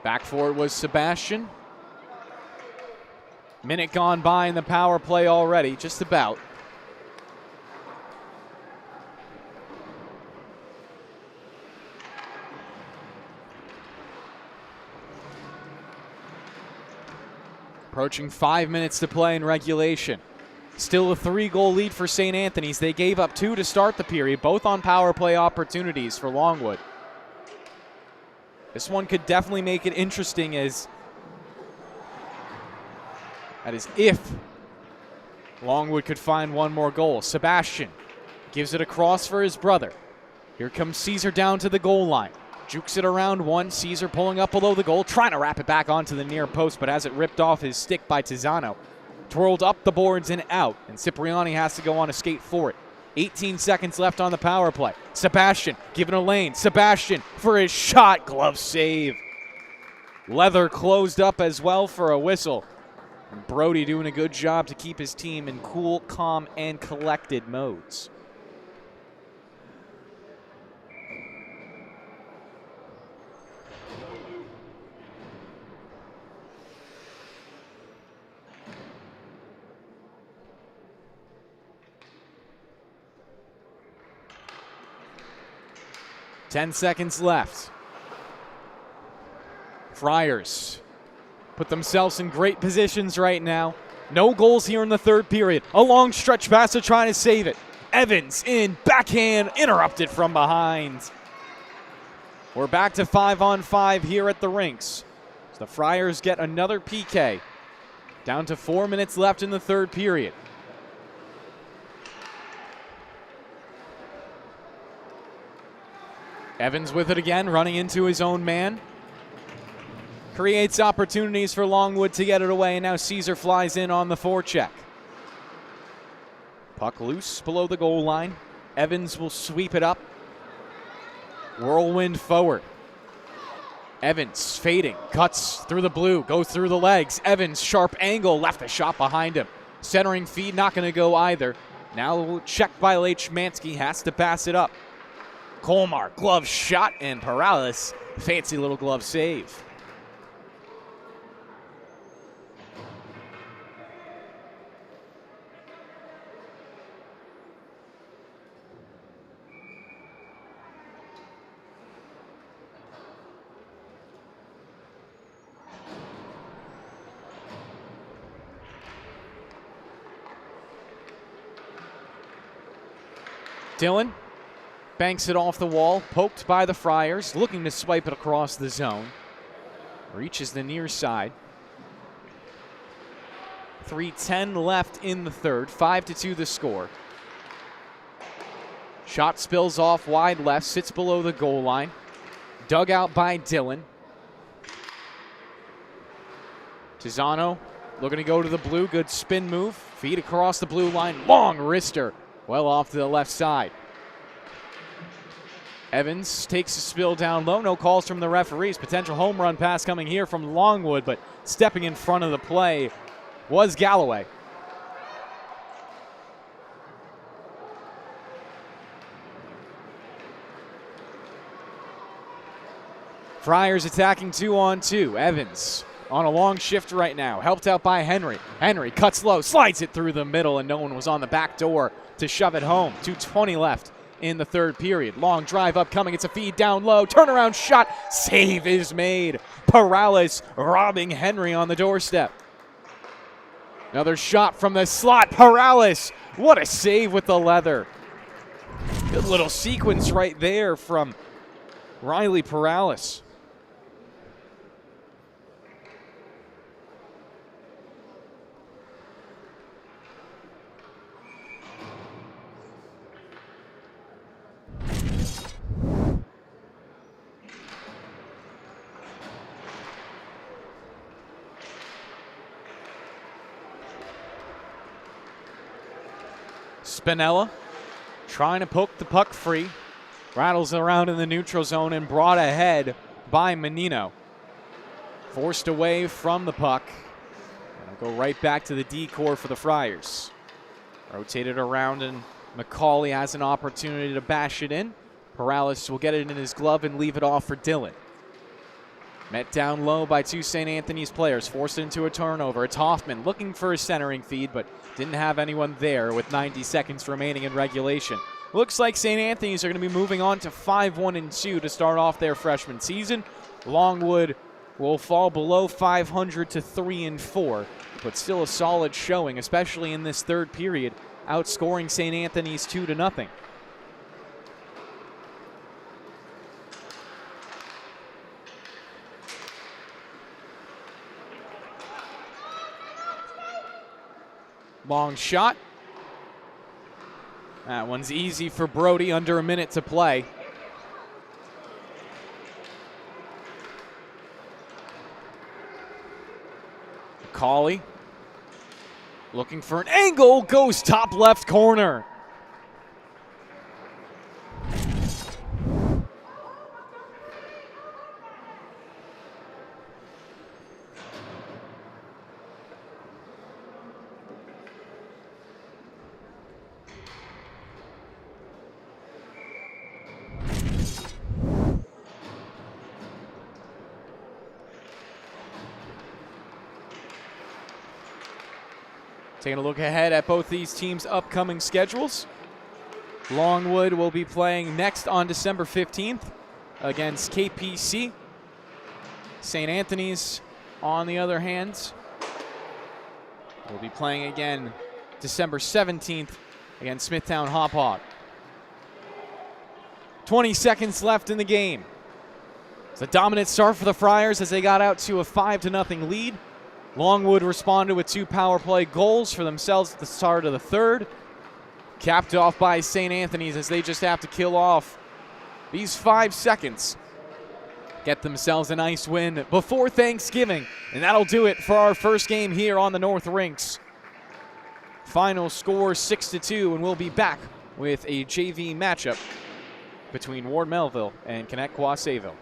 Back forward was Sebastian. Minute gone by in the power play already, just about. Approaching 5 minutes to play in regulation. Still a 3-goal lead for St. Anthony's. They gave up 2 to start the period, both on power play opportunities for Longwood. This one could definitely make it interesting as that is if Longwood could find one more goal. Sebastian gives it across for his brother. Here comes Caesar down to the goal line. Jukes it around one. Caesar pulling up below the goal, trying to wrap it back onto the near post, but has it ripped off his stick by Tizzano. Twirled up the boards and out, and Cipriani has to go on a skate for it. 18 seconds left on the power play. Sebastian giving a lane. Sebastian for his shot. Glove save. Leather closed up as well for a whistle. And Brody doing a good job to keep his team in cool, calm, and collected modes. Ten seconds left. Friars put themselves in great positions right now. No goals here in the third period. A long stretch pass to try to save it. Evans in, backhand, interrupted from behind. We're back to 5-on-5 here at the rinks. So the Friars get another PK. Down to 4 minutes left in the third period. Evans with it again, running into his own man. Creates opportunities for Longwood to get it away, and now Caesar flies in on the forecheck. Puck loose below the goal line. Evans will sweep it up. Whirlwind forward. Evans fading, cuts through the blue, goes through the legs. Evans, sharp angle, left a shot behind him. Centering feed, not going to go either. Now checked by Lechmansky, has to pass it up. Colmar, glove shot, and Paralis, fancy little glove save. Dillon banks it off the wall, poked by the Friars, looking to swipe it across the zone. Reaches the near side. 3:10 left in the third, 5-2 the score. Shot spills off wide left, sits below the goal line. Dug out by Dillon. Tizzano looking to go to the blue, good spin move. Feed across the blue line, long wrister, well off to the left side. Evans takes a spill down low. No calls from the referees. Potential home run pass coming here from Longwood, but stepping in front of the play was Galloway. Friars attacking 2-on-2. Evans on a long shift right now. Helped out by Henry. Henry cuts low, slides it through the middle, and no one was on the back door to shove it home. 2:20 left in the third period. Long drive upcoming. It's a feed down low. Turnaround shot. Save is made. Paralis robbing Henry on the doorstep. Another shot from the slot. Paralis. What a save with the leather. Good little sequence right there from Riley Paralis. Spinella trying to poke the puck free. Rattles around in the neutral zone and brought ahead by Menino. Forced away from the puck. It'll go right back to the D-core for the Friars. Rotated around and McCauley has an opportunity to bash it in. Paralis will get it in his glove and leave it off for Dillon. Met down low by two St. Anthony's players, forced into a turnover. It's Hoffman looking for a centering feed, but didn't have anyone there with 90 seconds remaining in regulation. Looks like St. Anthony's are going to be moving on to 5-1-2 to start off their freshman season. Longwood will fall below 500 to 3-4, but still a solid showing, especially in this third period, outscoring St. Anthony's 2-0. Long shot. That one's easy for Brody, under a minute to play. Cauley looking for an angle, goes top left corner. Taking a look ahead at both these teams' upcoming schedules. Longwood will be playing next on December 15th against KPC. St. Anthony's, on the other hand, will be playing again December 17th against Smithtown Hop Hog. 20 seconds left in the game. It's a dominant start for the Friars as they got out to a 5-0 lead. Longwood responded with 2 power play goals for themselves at the start of the third. Capped off by St. Anthony's as they just have to kill off these 5 seconds. Get themselves a nice win before Thanksgiving. And that'll do it for our first game here on the North Rinks. Final score 6-2, and we'll be back with a JV matchup between Ward Melville and Connect Sayville.